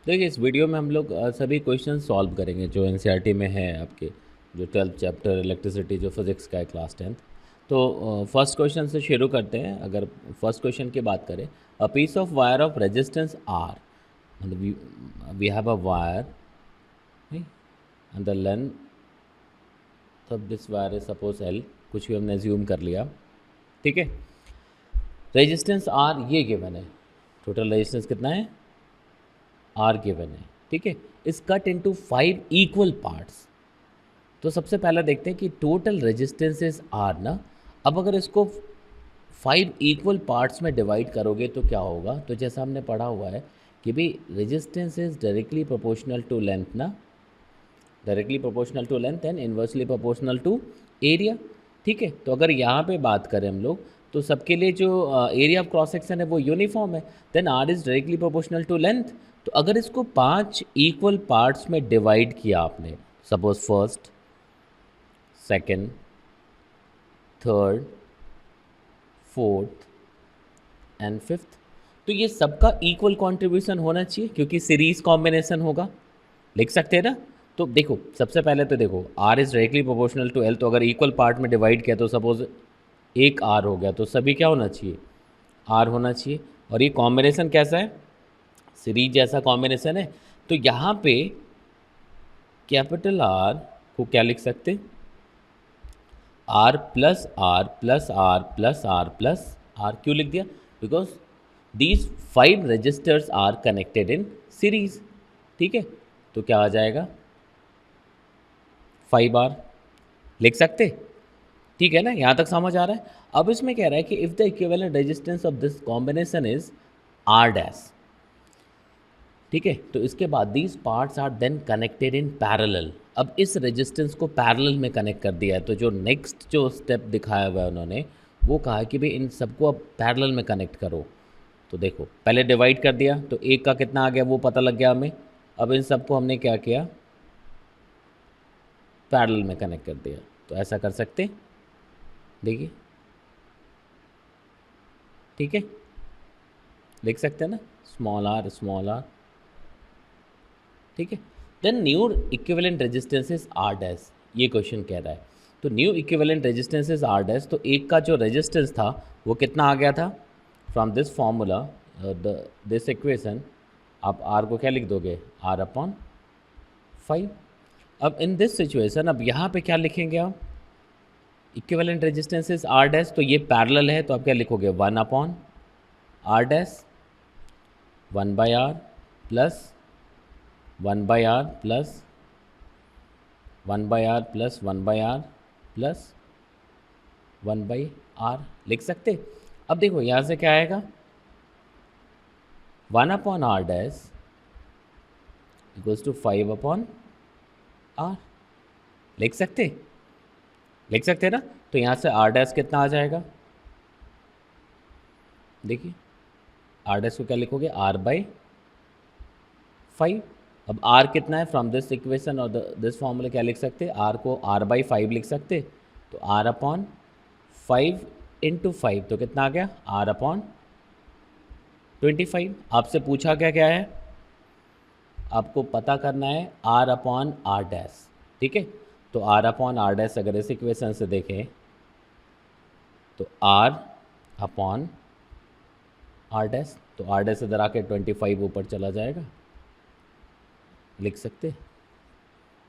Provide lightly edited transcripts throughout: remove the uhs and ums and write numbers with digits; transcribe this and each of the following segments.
देखिए इस वीडियो में हम लोग सभी क्वेश्चन सॉल्व करेंगे जो एनसीईआरटी में है आपके, जो 12th चैप्टर इलेक्ट्रिसिटी जो फिजिक्स का है क्लास 10th। तो फर्स्ट क्वेश्चन से शुरू करते हैं। अगर फर्स्ट क्वेश्चन की बात करें, a piece of wire of resistance R, मतलब we have a wire and the length of this wire is suppose L, कुछ भी हमने एज्यूम कर लिया, ठीक है। रेजिस्टेंस आर ये गिवन है, टोटल रेजिस्टेंस कितना है, आर गिवन है, ठीक है। इस कट इनटू 5 इक्वल पार्ट्स। तो सबसे पहला देखते हैं कि टोटल रेजिस्टेंसेस आर ना, अब अगर इसको 5 इक्वल पार्ट्स में डिवाइड करोगे तो क्या होगा। तो जैसा हमने पढ़ा हुआ है कि भाई resistance is directly proportional to length ना, directly proportional to length and inversely proportional to area, ठीक है। तो अगर यहाँ पे बात करें हम लोग, तो सबके लिए जो एरिया ऑफ क्रॉस सेक्शन है वो यूनिफॉर्म है, then R is directly proportional to length. तो अगर इसको 5 इक्वल पार्ट्स में डिवाइड किया आपने, suppose first, second, third, fourth and fifth, तो ये सबका इक्वल कंट्रीब्यूशन होना चाहिए क्योंकि सीरीज कॉम्बिनेशन होगा, लिख सकते हैं ना। तो देखो सबसे पहले तो देखो R is directly proportional to L, तो अगर इक्वल पार्ट में डिवाइड किया तो सपोज एक आर हो गया, तो सभी क्या होना चाहिए, आर होना चाहिए। और ये कॉम्बिनेशन कैसा है, सीरीज जैसा कॉम्बिनेशन है। तो यहाँ पे कैपिटल आर को क्या लिख सकते, R plus R plus R plus R plus R, क्यों लिख दिया, because these 5 resistors are connected in series, ठीक है। तो क्या आ जाएगा, 5 आर लिख सकते, ठीक है ना, यहाँ तक समझ आ रहा है। अब इसमें कह रहा है कि if the equivalent resistance of this combination is R dash, ठीक है। तो इसके बाद these parts are then connected in parallel. अब इस रेजिस्टेंस को पैरेलल में कनेक्ट कर दिया है, तो जो नेक्स्ट जो स्टेप दिखाया हुआ है उन्होंने, वो कहा है कि भाई इन सबको अब पैरेलल में कनेक्ट करो। तो देखो पहले डिवाइड कर दिया तो एक का कितना आ गया वो पता लग गया हमें। अब इन सबको हमने क्या किया, पैरेलल में कनेक्ट कर दिया। तो ऐसा कर सकते, देखिए, ठीक है, लिख सकते हैं ना, स्मॉल आर, ठीक है। Then new equivalent resistances R dash, ये क्वेश्चन कह रहा है। तो new equivalent resistances R dash, तो एक का जो रेजिस्टेंस था वो कितना आ गया था, from this formula this equation, आप आर को क्या लिख दोगे, आर अपॉन 5। अब इन दिस सिचुएशन अब यहाँ पे क्या लिखेंगे आप, इक्विवेलेंट रेजिस्टेंसेस आर डैश, तो ये पैरेलल है तो आप क्या लिखोगे, 1 upon R dash, 1 by R plus 1 by R plus 1 by R plus 1 by R plus 1 by R, लिख सकते। अब देखो यहाँ से क्या आएगा, 1 upon R dash equals to 5 upon R, लिख सकते, लिख सकते ना। तो यहाँ से आर डैश कितना आ जाएगा, देखिए आर डैश को क्या लिखोगे, आर बाई 5। अब आर कितना है, फ्रॉम दिस इक्वेशन और दिस फॉर्मूला क्या लिख सकते, आर को आर बाई 5 लिख सकते। तो आर अपॉन 5 इंटू 5 तो कितना आ गया, आर अपॉन 25। आपसे पूछा क्या क्या है, आपको पता करना है आर अपॉन आर डैश, ठीक है। तो आर अपॉन आर डैश अगर इस इक्वेशन से देखें तो आर अपॉन आर डैश, तो आर डैश इधर आके 25 ऊपर चला जाएगा, लिख सकते।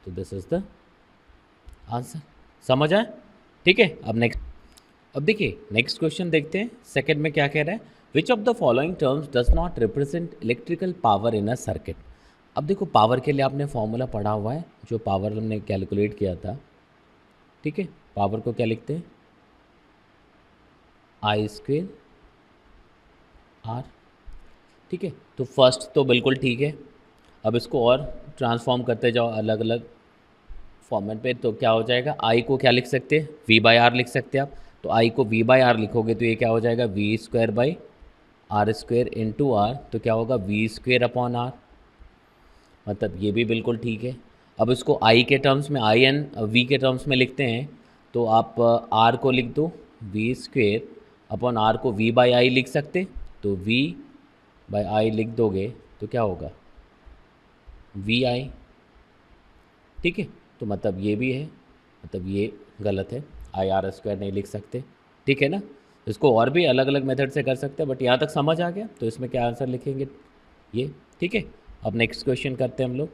तो दिस इज द आंसर, समझ आए, ठीक है। अब नेक्स्ट, अब देखिए नेक्स्ट क्वेश्चन देखते हैं। सेकंड में क्या कह रहा है, which of the following terms does not represent electrical power in a circuit. अब देखो पावर के लिए आपने फॉर्मूला पढ़ा हुआ है, जो पावर हमने कैलकुलेट किया था, ठीक है। पावर को क्या लिखते हैं, आई स्क्वेयर आर, ठीक है। तो फर्स्ट तो बिल्कुल ठीक है। अब इसको और ट्रांसफॉर्म करते जाओ अलग अलग फॉर्मेट पे, तो क्या हो जाएगा, आई को क्या लिख सकते हैं, वी बाई आर लिख सकते हैं आप। तो आई को वी बाई आर लिखोगे तो ये क्या हो जाएगा, V square by R square into R, तो क्या होगा, वी स्क्वायर अपॉन आर, मतलब ये भी बिल्कुल ठीक है। अब इसको आई के टर्म्स में, आई एन वी के टर्म्स में लिखते हैं, तो आप आर को लिख दो वी स्क्वेयर अपॉन आर को वी बाई आई लिख सकते। तो वी बाई आई लिख दोगे तो क्या होगा, वी आई, ठीक है। तो मतलब ये भी है, मतलब ये गलत है, आई आर स्क्वायर नहीं लिख सकते, ठीक है ना। इसको और भी अलग अलग मेथड से कर सकते हैं, बट यहाँ तक समझ आ गया। तो इसमें क्या आंसर लिखेंगे, ये, ठीक है। अब नेक्स्ट क्वेश्चन करते हैं हम लोग।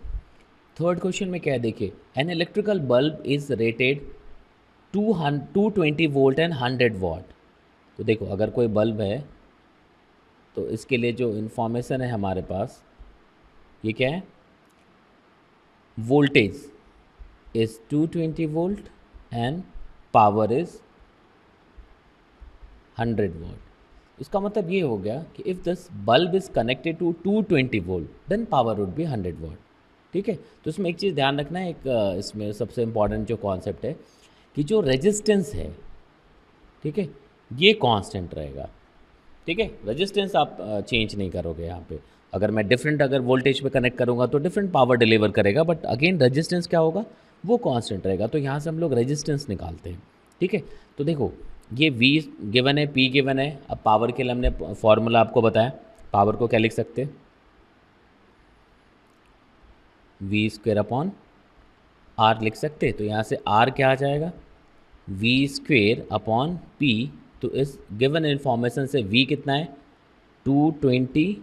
थर्ड क्वेश्चन में क्या है, देखिए, an electrical bulb is rated 220 volt and 100 वाट। तो देखो, अगर कोई बल्ब है तो इसके लिए जो इन्फॉर्मेशन है हमारे पास, ये क्या है, voltage is 220 volt and power is 100 watt. इसका मतलब ये हो गया कि if this bulb is connected to 220 volt then power would be 100 watt, ठीक है। तो इसमें एक चीज़ ध्यान रखना है, एक इसमें सबसे इम्पॉर्टेंट जो कॉन्सेप्ट है कि जो रेजिस्टेंस है, ठीक है, ये कांस्टेंट रहेगा, ठीक है। रेजिस्टेंस आप चेंज नहीं करोगे यहाँ पे। अगर मैं डिफरेंट अगर वोल्टेज पे कनेक्ट करूँगा तो डिफरेंट पावर डिलीवर करेगा, बट अगेन रेजिस्टेंस क्या होगा, वो कांस्टेंट रहेगा। तो यहाँ से हम लोग रेजिस्टेंस निकालते हैं, ठीक है। तो देखो, ये V गिवन है, P गिवन है। अब पावर के लिए हमने फॉर्मूला आपको बताया, पावर को क्या लिख सकते हैं, वी स्क्वेयर अपॉन आर लिख सकते हैं। तो यहाँ से आर क्या आ जाएगा, वी स्क्वेयर अपॉन पी। तो इस गिवन इन्फॉर्मेशन से वी कितना है, 220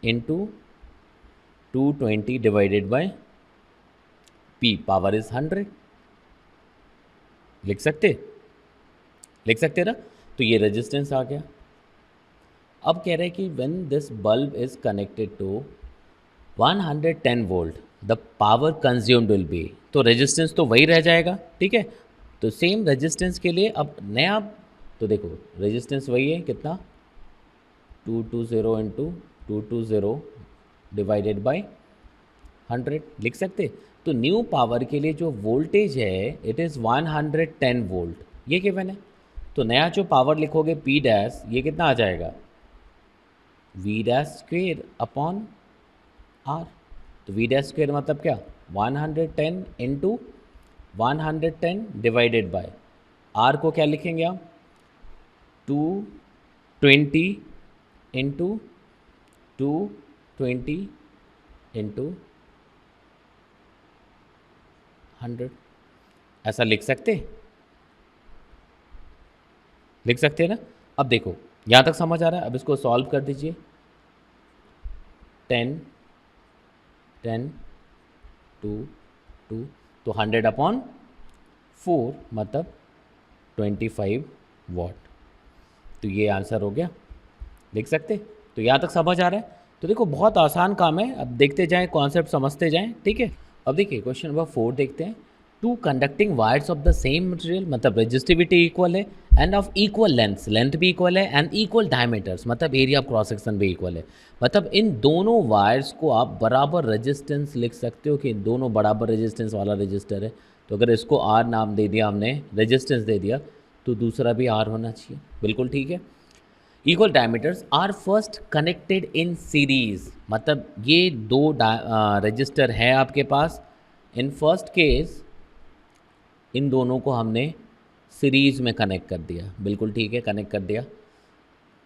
into 220 divided by P, power is 100, लिख सकते ना। तो ये रेजिस्टेंस आ गया। अब कह रहे हैं कि when this bulb is connected to 110 volt the power consumed will be. तो रेजिस्टेंस तो वही रह जाएगा, ठीक है। तो सेम रेजिस्टेंस के लिए अब नया, तो देखो रेजिस्टेंस वही है, कितना, 220 इंटू 220 डिवाइडेड बाय 100 लिख सकते। तो न्यू पावर के लिए जो वोल्टेज है इट इज़ 110 वोल्ट, ये गिवन है। तो नया जो पावर लिखोगे P डैश, ये कितना आ जाएगा, V dash square upon R। तो V डैश स्क्वेयर मतलब क्या, 110 इंटू 110 डिवाइडेड बाय R को क्या लिखेंगे आप, 220 इंटू 220 इंटू 100, ऐसा लिख सकते हैं ना। अब देखो यहाँ तक समझ आ रहा है। अब इसको सॉल्व कर दीजिए, 10 10 2 2, तो 100 अपॉन 4 मतलब 25 वाट। तो ये आंसर हो गया, लिख सकते। तो यहाँ तक समझ आ रहा है। तो देखो बहुत आसान काम है, अब देखते जाएं, कॉन्सेप्ट समझते जाएं, ठीक है। अब देखिए क्वेश्चन नंबर 4 देखते हैं। Two conducting wires of the same material, मतलब रेजिस्टिविटी इक्वल है एंड ऑफ इक्वल लेंथ भी इक्वल है एंड इक्वल डायमीटर्स, मतलब एरिया ऑफ क्रॉस सेक्शन भी इक्वल है। मतलब इन दोनों वायर्स को आप बराबर रेजिस्टेंस लिख सकते हो कि दोनों बराबर रेजिस्टेंस वाला रजिस्टर है। तो अगर इसको आर नाम दे दिया हमने, रेजिस्टेंस दे दिया, तो दूसरा भी आर होना चाहिए, बिल्कुल ठीक है। Equal diameters are first connected in series, मतलब ये दो रजिस्टर हैं आपके पास। इन फर्स्ट केस इन दोनों को हमने सीरीज में कनेक्ट कर दिया, बिल्कुल ठीक है, कनेक्ट कर दिया,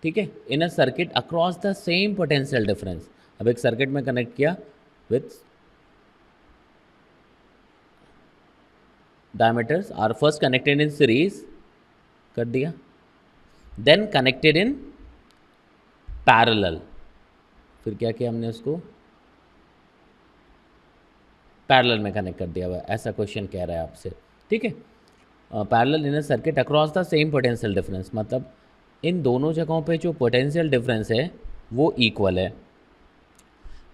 ठीक है। In a circuit across the same potential difference. अब एक सर्किट में कनेक्ट किया with diameters are first connected in series कर दिया, देन कनेक्टेड इन पैरेलल। फिर क्या किया हमने, उसको पैरेलल में कनेक्ट कर दिया हुआ, ऐसा क्वेश्चन कह रहा है आपसे, ठीक है। Parallel in a circuit across the same potential difference, मतलब इन दोनों जगहों पे जो पोटेंशियल डिफरेंस है वो इक्वल है।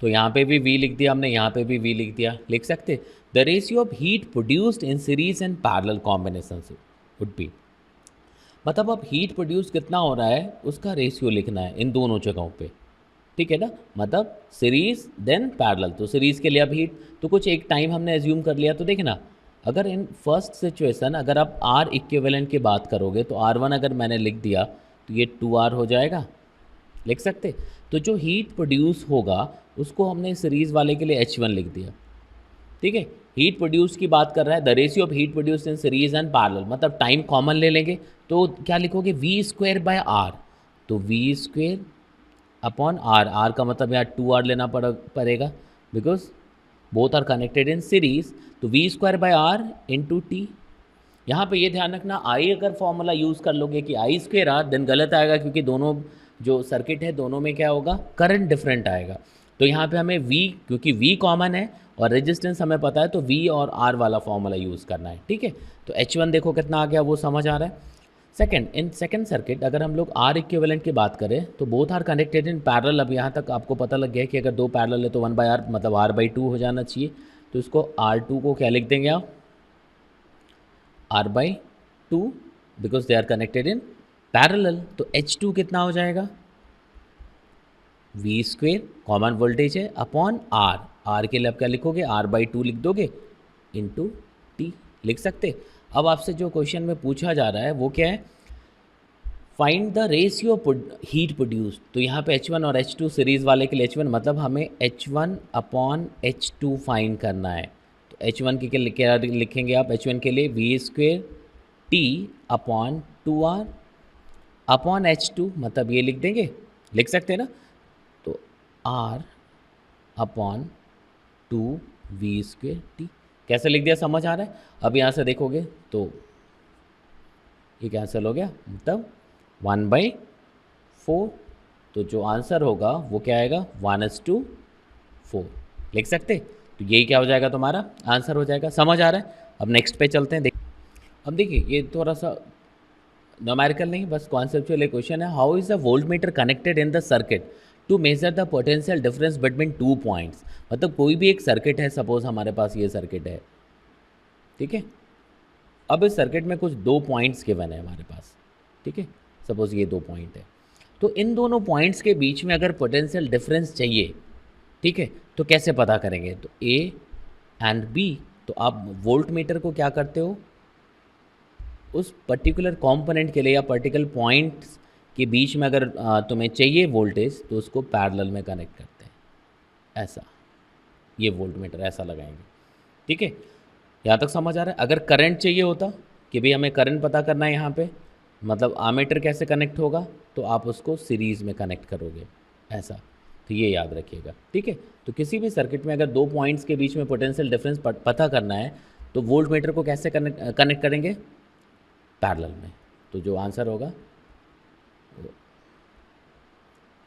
तो यहाँ पे भी V लिख दिया हमने, यहाँ पे भी V लिख दिया, लिख सकते। The ratio of heat produced in series and parallel combination would be, मतलब अब हीट प्रोड्यूस कितना हो रहा है उसका रेशियो लिखना है इन दोनों जगहों पे, ठीक है ना। मतलब सीरीज देन पैरेलल, तो सीरीज़ के लिए अब हीट, तो कुछ एक टाइम हमने एज्यूम कर लिया। तो देखना, अगर इन फर्स्ट सिचुएशन अगर आप R इक्विवेलेंट की बात करोगे तो R1 अगर मैंने लिख दिया तो ये 2R हो जाएगा, लिख सकते। तो जो हीट प्रोड्यूस होगा उसको हमने सीरीज़ वाले के लिए H1 लिख दिया, ठीक है। हीट प्रोड्यूस की बात कर रहा है, the ratio of heat produce in series and parallel, मतलब टाइम कॉमन ले लेंगे तो क्या लिखोगे, V स्क्वेयर बाय R। तो V square upon R, R का मतलब यहाँ 2R लेना पड़ेगा, because both are connected in series, तो V square by R into T. यहाँ पे ये ध्यान रखना, आई अगर फॉर्मूला यूज़ कर लोगे कि आई स्क्वेयर आर, देन गलत आएगा, क्योंकि दोनों जो सर्किट है दोनों में क्या होगा, करंट डिफरेंट आएगा। तो यहाँ पे हमें वी, क्योंकि वी कॉमन है और रेजिस्टेंस हमें पता है, तो वी और आर वाला फॉर्मूला यूज़ करना है, ठीक है। तो H1 देखो कितना आ गया, वो समझ आ रहा है। सेकंड, इन सेकंड सर्किट अगर हम लोग आर इक्विवेलेंट की बात करें तो both are connected in parallel. अब यहाँ तक आपको पता लग गया कि अगर दो पैरेलल है तो 1/r मतलब r/2 हो जाना चाहिए। तो इसको R2 को क्या लिख देंगे आप, r/2, because they are connected in parallel. तो H2 कितना हो जाएगा, वी स्क्वेयर कॉमन वोल्टेज है अपॉन आर, आर के लिए आप क्या लिखोगे, r/2 लिख दोगे इंटू टी, लिख सकते। अब आपसे जो क्वेश्चन में पूछा जा रहा है वो क्या है, find the ratio heat produced. तो यहाँ पे H1 और H2 सीरीज़ वाले के लिए H1 मतलब हमें H1 अपॉन H2 फाइंड करना है। तो H1 के लिए क्या लिखेंगे आप, H1 के लिए V square T upon 2r upon H2 मतलब ये लिख देंगे, लिख सकते हैं ना। तो R अपॉन 2 v² टी, कैसे लिख दिया, समझ आ रहा है। अब यहाँ से देखोगे तो ये कैंसिल हो गया, मतलब 1/4। तो जो आंसर होगा वो क्या आएगा, 1:4 लिख सकते। तो यही क्या हो जाएगा, तुम्हारा आंसर हो जाएगा। समझ आ रहा है। अब नेक्स्ट पे चलते हैं। अब देखिए ये थोड़ा सा न्यूमेरिकल नहीं, बस कॉन्सेप्चुअल क्वेश्चन है। How is the voltmeter connected in the circuit to measure the potential difference between 2 points. मतलब कोई भी एक सर्किट है, सपोज हमारे पास ये सर्किट है, ठीक है। अब इस सर्किट में कुछ 2 पॉइंट्स गिवन है हमारे पास, ठीक है। सपोज ये 2 पॉइंट है, तो इन दोनों पॉइंट्स के बीच में अगर पोटेंशियल डिफरेंस चाहिए, ठीक है, तो कैसे पता करेंगे। तो ए एंड बी, तो आप वोल्ट मीटर को क्या करते हो, उस पर्टिकुलर कंपोनेंट के लिए या पर्टिकुलर पॉइंट्स के बीच में अगर तुम्हें चाहिए वोल्टेज, तो उसको पैरेलल में कनेक्ट करते हैं, ऐसा। ये वोल्ट मीटर ऐसा लगाएंगे, ठीक है। यहाँ तक समझ आ रहा है। अगर करंट चाहिए होता कि भाई हमें करंट पता करना है यहाँ पे, मतलब आमीटर कैसे कनेक्ट होगा, तो आप उसको सीरीज़ में कनेक्ट करोगे, ऐसा। तो ये याद रखिएगा, ठीक है। तो किसी भी सर्किट में अगर 2 पॉइंट्स के बीच में पोटेंशियल डिफरेंस पता करना है, तो वोल्ट मीटर को कैसे कनेक्ट करेंगे, पैरेलल में। तो जो आंसर होगा वो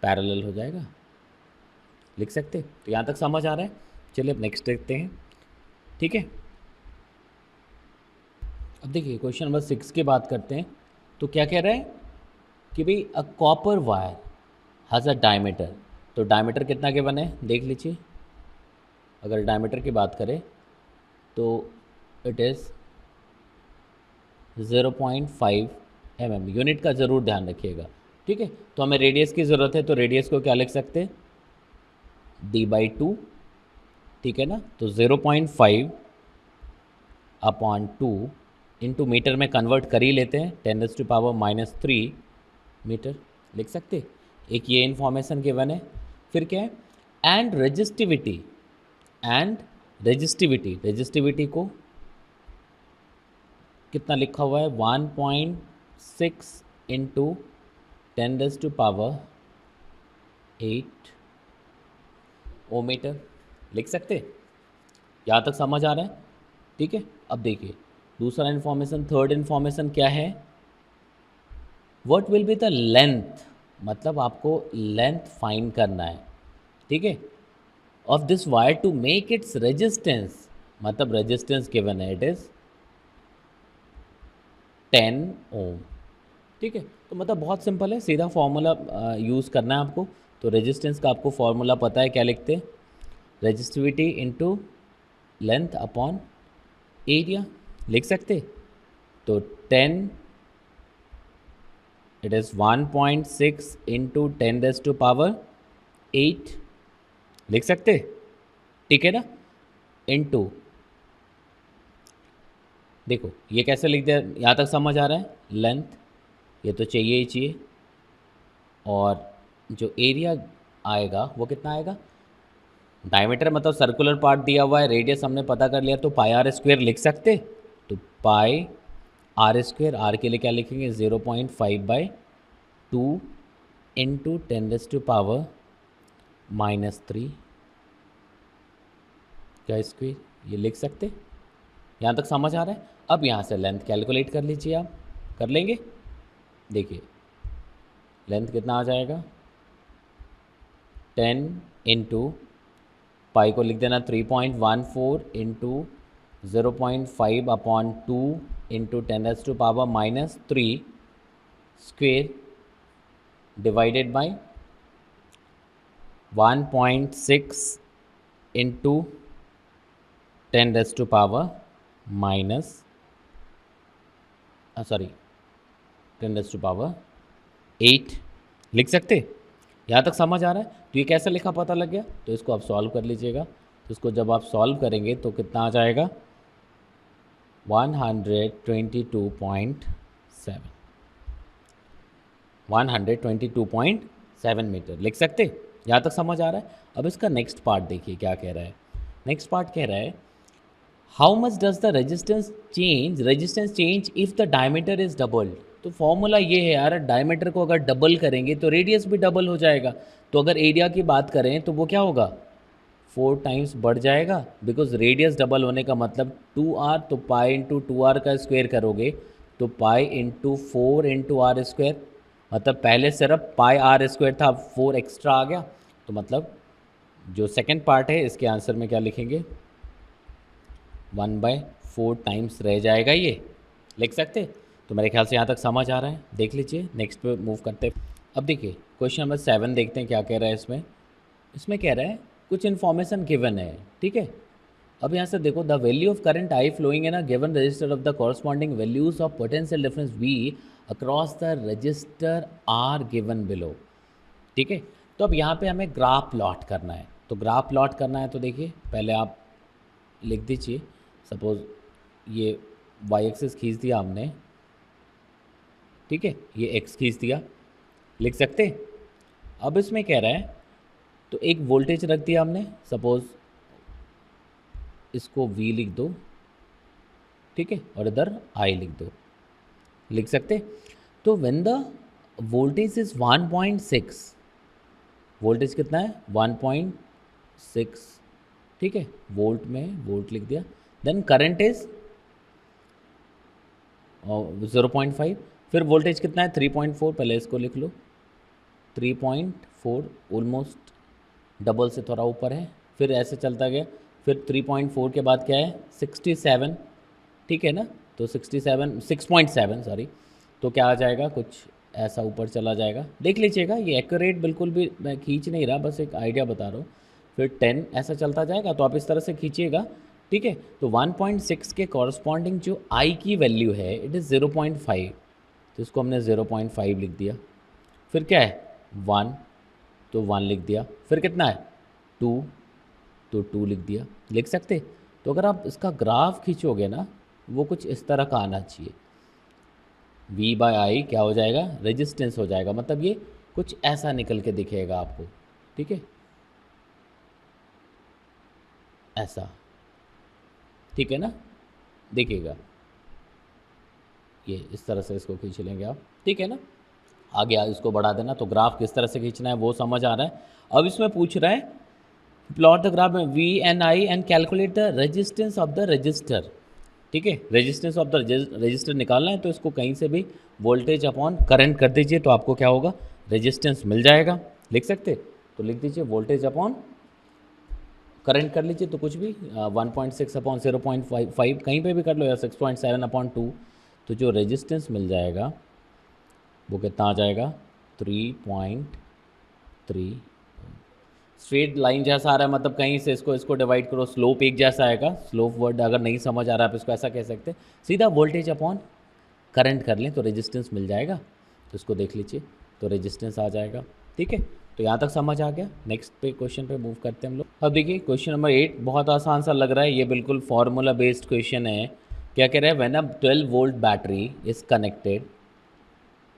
पैरेलल हो जाएगा, लिख सकते। तो यहाँ तक समझ आ रहा है। चलिए अब नेक्स्ट देखते हैं, ठीक है। अब देखिए क्वेश्चन नंबर 6 की बात करते हैं। तो क्या कह रहा है कि भाई a copper wire has a diameter. तो डायमीटर कितना गिवन है, देख लीजिए। अगर डायमीटर की बात करें तो इट इज़ 0.5 mm। यूनिट का ज़रूर ध्यान रखिएगा, ठीक है। तो हमें रेडियस की ज़रूरत है, तो रेडियस को क्या लिख सकते हैं, d/2, ठीक है ना। तो 0.5 अपॉन 2 इंटू मीटर में कन्वर्ट कर ही लेते हैं, 10⁻³ मीटर, लिख सकते। एक ये इन्फॉर्मेशन गिवन है। फिर क्या है, एंड रेजिस्टिविटी, रेजिस्टिविटी को कितना लिखा हुआ है, 1.6 इंटू 10⁸ ओमीटर, लिख सकते। यहाँ तक समझ आ रहा है, ठीक है। अब देखिए दूसरा इन्फॉर्मेशन, थर्ड इन्फॉर्मेशन क्या है, what will be the length, मतलब आपको लेंथ फाइंड करना है, ठीक है, of this wire to make its resistance. मतलब रेजिस्टेंस गिवन है, इट इज़ 10 ओम, ठीक है। तो मतलब बहुत सिंपल है, सीधा फॉर्मूला यूज़ करना है आपको। तो रेजिस्टेंस का आपको फॉर्मूला पता है, क्या लिखते हैं, resistivity into length upon area, लिख सकते। तो 10, इट इज़ 1.6 इंटू 10⁸, लिख सकते, ठीक है ना, इनटू, देखो ये कैसे लिख दिया, यहाँ तक समझ आ रहा है। लेंथ ये तो चाहिए ही चाहिए, और जो एरिया आएगा वो कितना आएगा, डायमीटर मतलब सर्कुलर पार्ट दिया हुआ है, रेडियस हमने पता कर लिया, तो πr² लिख सकते। तो πr², आर के लिए क्या लिखेंगे, 0.5/2 इंटू 10⁻³ क्या स्क्वायर ये लिख सकते? यहाँ तक समझ आ रहा है? अब यहाँ से लेंथ कैलकुलेट कर लीजिए, आप कर लेंगे। देखिए लेंथ कितना आ जाएगा, 10 इंटू पाई को लिख देना 3.14 into 0.5/2 into 10⁻³ square divided by 1.6 into 10⁻⁻, 10⁻8 लिख सकते? यहाँ तक समझ आ रहा है? तो ये कैसे लिखा पता लग गया? तो इसको आप सॉल्व कर लीजिएगा। तो इसको जब आप सॉल्व करेंगे तो कितना आ जाएगा, 122.7 122.7 मीटर लिख सकते? यहाँ तक समझ आ रहा है? अब इसका नेक्स्ट पार्ट देखिए क्या कह रहा है। नेक्स्ट पार्ट कह रहा है how much does the resistance change if the diameter is doubled. तो फॉर्मूला ये है यार, डायमीटर को अगर डबल करेंगे तो रेडियस भी डबल हो जाएगा। तो अगर एरिया की बात करें तो वो क्या होगा, 4 टाइम्स बढ़ जाएगा, बिकॉज रेडियस डबल होने का मतलब 2r, तो पाई इंटू 2r का स्क्वायर करोगे तो pi into 4 into R square, मतलब पहले सिर्फ पाई आर स्क्वायर था, अब 4 एक्स्ट्रा आ गया। तो मतलब जो सेकंड पार्ट है इसके आंसर में क्या लिखेंगे, 1/4 टाइम्स रह जाएगा, ये लिख सकते। तो मेरे ख्याल से यहाँ तक समझ आ रहा है। देख लीजिए नेक्स्ट पे मूव करते हैं। अब देखिए क्वेश्चन नंबर 7 देखते हैं क्या कह रहा है इसमें। इसमें कह रहा है कुछ इन्फॉर्मेशन गिवन है, ठीक है। अब यहाँ से देखो, the value of current I flowing in a given resistor of the corresponding values of potential difference V across the resistor are given below, ठीक है। तो अब यहाँ पे हमें ग्राफ प्लॉट करना है। तो ग्राफ प्लॉट करना है तो देखिए पहले आप लिख दीजिए, सपोज ये वाई एक्सिस खींच दिया हमने, ठीक है, ये एक्स खींच दिया, लिख सकते। अब इसमें कह रहा है तो एक वोल्टेज रख दिया हमने, सपोज इसको V लिख दो, ठीक है, और इधर I लिख दो, लिख सकते। तो when the voltage is 1.6, voltage कितना है 1.6, ठीक है, वोल्ट में वोल्ट लिख दिया। देन करंट इज 0.5, फिर वोल्टेज कितना है 3.4, पहले इसको लिख लो 3.4, ऑलमोस्ट डबल से थोड़ा ऊपर है, फिर ऐसे चलता गया, फिर 3.4 के बाद क्या है 67, ठीक है ना। तो 6.7 सॉरी, तो क्या आ जाएगा, कुछ ऐसा ऊपर चला जाएगा, देख लीजिएगा, ये एक्यूरेट बिल्कुल भी मैं खींच नहीं रहा, बस एक आइडिया बता रहा हूँ। फिर 10 ऐसा चलता जाएगा, तो आप इस तरह से खींचिएगा, ठीक है। तो 1.6 के कॉरस्पॉन्डिंग जो आई की वैल्यू है इट इज़ 0.5, तो इसको हमने 0.5 लिख दिया। फिर क्या है 1, तो 1 लिख दिया। फिर कितना है 2, तो 2 लिख दिया, लिख सकते। तो अगर आप इसका ग्राफ खींचोगे ना, वो कुछ इस तरह का आना चाहिए, V/I क्या हो जाएगा, रेजिस्टेंस हो जाएगा, मतलब ये कुछ ऐसा निकल के दिखेगा आपको, ठीक है, ऐसा, ठीक है ना, देखिएगा ये इस तरह से इसको खींच लेंगे आप, ठीक है ना। आगे इसको बढ़ा देना, तो ग्राफ किस तरह से खींचना है वो समझ आ रहा है। अब इसमें पूछ रहा है प्लॉट द ग्राफ में V and I and calculate the resistance of the register, ठीक है। रेजिस्टेंस ऑफ द रजिस्टर निकालना है, तो इसको कहीं से भी वोल्टेज अपॉन करंट कर दीजिए, तो आपको क्या होगा, रेजिस्टेंस मिल जाएगा, लिख सकते। तो लिख दीजिए वोल्टेज अपॉन करंट कर लीजिए, तो कुछ भी 1.6 अपॉन 0.5 कहीं पे भी कर लो, या 6.7/2, तो जो रेजिस्टेंस मिल जाएगा वो कितना आ जाएगा 3.3। स्ट्रेट लाइन जैसा आ रहा है, मतलब कहीं से इसको डिवाइड करो, स्लोप एक जैसा आएगा। स्लोप वर्ड अगर नहीं समझ आ रहा है आप इसको ऐसा कह सकते, सीधा वोल्टेज अपॉन करंट कर लें तो रेजिस्टेंस मिल जाएगा। तो इसको देख लीजिए, तो रेजिस्टेंस आ जाएगा, ठीक है। तो यहाँ तक समझ आ गया। नेक्स्ट पे क्वेश्चन पे मूव करते हैं हम लोग। अब देखिए क्वेश्चन नंबर 8 बहुत आसान सा लग रहा है, ये बिल्कुल फार्मूला बेस्ड क्वेश्चन है। क्या कह रहा है, when a 12 volt battery is connected,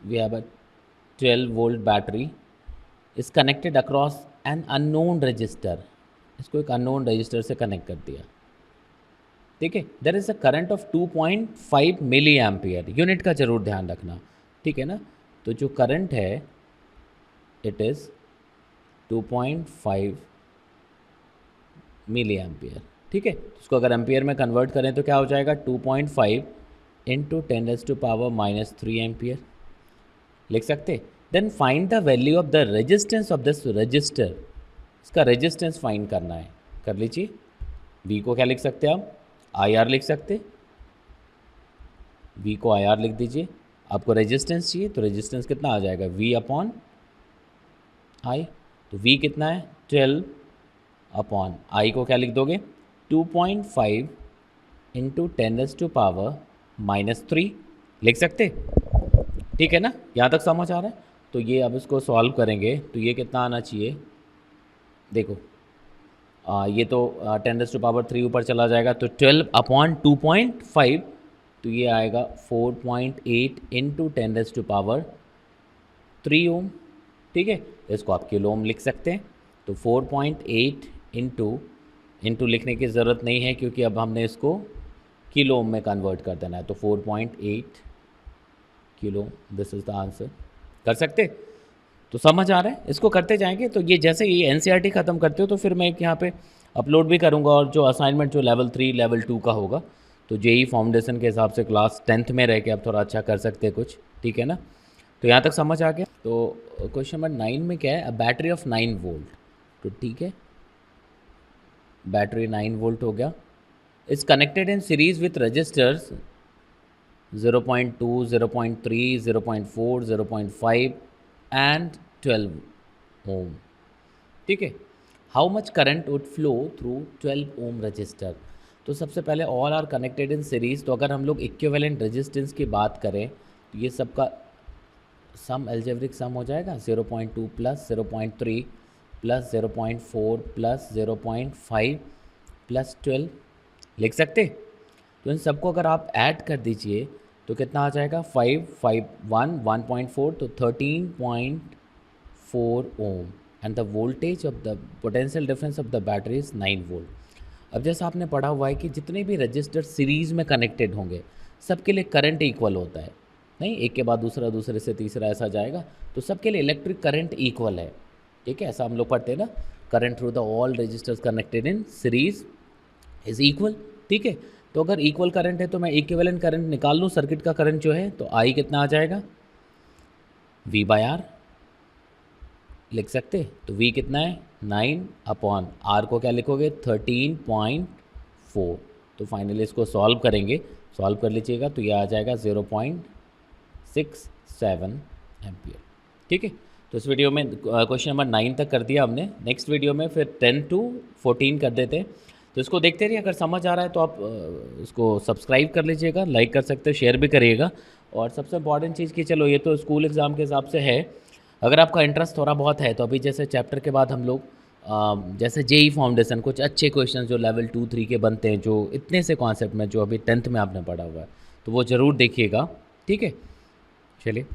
we have a 12 volt battery is connected across an unknown resistor, इसको एक अननोन रजिस्टर से कनेक्ट कर दिया, ठीक है। There is a current of 2.5 milliampere, unit का जरूर ध्यान रखना, ठीक है ना। तो जो करंट है इट इज़ 2.5 मिली एम्पियर, ठीक है। तो इसको अगर एम्पियर में कन्वर्ट करें तो क्या हो जाएगा 2.5 इंटू 10⁻³ एम्पियर लिख सकते। Then find the value of the resistance of this resistor, इसका रेजिस्टेंस फाइंड करना है, कर लीजिए। वी को क्या लिख सकते हैं आप, आई आर लिख सकते, वी को आई आर लिख दीजिए। आपको रेजिस्टेंस चाहिए तो रेजिस्टेंस कितना आ जाएगा, वी अपॉन आई। तो वी कितना है 12 अपॉन आई को क्या लिख दोगे 2.5 इंटू 10⁻³ लिख सकते, ठीक है ना, यहाँ तक समझ आ रहा है। तो ये अब इसको सॉल्व करेंगे तो ये कितना आना चाहिए, देखो ये तो 10⁻³ ऊपर चला जाएगा तो 12 अपॉन 2.5, तो ये आएगा 4.8 इंटू 10⁻³ ओम, ठीक है। इसको आप किलो ओम लिख सकते हैं। तो 4.8 इंटू लिखने की ज़रूरत नहीं है क्योंकि अब हमने इसको किलो ओम में कन्वर्ट कर देना है। तो 4.8 kilo, this is the answer, कर सकते। तो समझ आ रहा है, इसको करते जाएंगे। तो ये जैसे ये एनसीईआरटी ख़त्म करते हो तो फिर मैं एक यहाँ पे अपलोड भी करूँगा, और जो असाइनमेंट जो लेवल 3 लेवल 2 का होगा तो जेई फाउंडेशन के हिसाब से क्लास 10th में रह के आप थोड़ा अच्छा कर सकते हैं कुछ, ठीक है ना। तो यहाँ तक समझ आ गया। तो क्वेश्चन नंबर 9 में क्या है, अ बैटरी ऑफ 9 वोल्ट, तो ठीक है बैटरी 9 वोल्ट हो गया, is connected in series with resistors 0.2, 0.3, 0.4, 0.5 and 12 ohm, ठीक है। How much current would flow through 12 ohm resistor. तो सबसे पहले all are connected in series, तो अगर हम लोग इक्विवेलेंट रेजिस्टेंस की बात करें तो ये सबका सम एल्जेब्रिक सम हो जाएगा 0.2 प्लस 0.3 प्लस 0.4 प्लस 0.5 प्लस 12 लिख सकते। तो इन सबको अगर आप ऐड कर दीजिए तो कितना आ जाएगा 5, 5, 1.4, तो 13.4 ohm and the voltage of the potential difference of the battery is 9 volt. अब जैसा आपने पढ़ा हुआ है कि जितने भी रजिस्टर सीरीज़ में कनेक्टेड होंगे सबके लिए करंट इक्वल होता है, नहीं एक के बाद दूसरा, दूसरे से तीसरा ऐसा जाएगा, तो सबके लिए इलेक्ट्रिक करंट इक्वल है, ठीक है। ऐसा हम लोग पढ़ते हैं ना, current through the all resistors connected in series is equal, ठीक है। तो अगर इक्वल करंट है तो मैं इक्विवेलेंट करंट निकाल लूँ सर्किट का करंट जो है, तो आई कितना आ जाएगा V/R लिख सकते। तो V कितना है 9 अपॉन R को क्या लिखोगे 13.4। तो फाइनली इसको सॉल्व करेंगे, सॉल्व कर लीजिएगा तो ये आ जाएगा 0.67 एम्पियर, ठीक है। तो इस वीडियो में क्वेश्चन नंबर 9 तक कर दिया हमने। नेक्स्ट वीडियो में फिर 10 to 14 कर देते हैं। तो इसको देखते रहिए, अगर समझ आ रहा है तो आप इसको सब्सक्राइब कर लीजिएगा, लाइक कर सकते हैं, शेयर भी करिएगा। और सबसे इंपॉर्टेंट चीज़ कि चलो ये तो स्कूल एग्ज़ाम के हिसाब से है, अगर आपका इंटरेस्ट थोड़ा बहुत है तो अभी जैसे चैप्टर के बाद हम लोग जैसे जेई फाउंडेशन कुछ अच्छे क्वेश्चन जो लेवल 2, 3 के बनते हैं, जो इतने से कॉन्सेप्ट में जो अभी 10th में आपने पढ़ा हुआ है, तो वो ज़रूर देखिएगा, ठीक है। चलिए।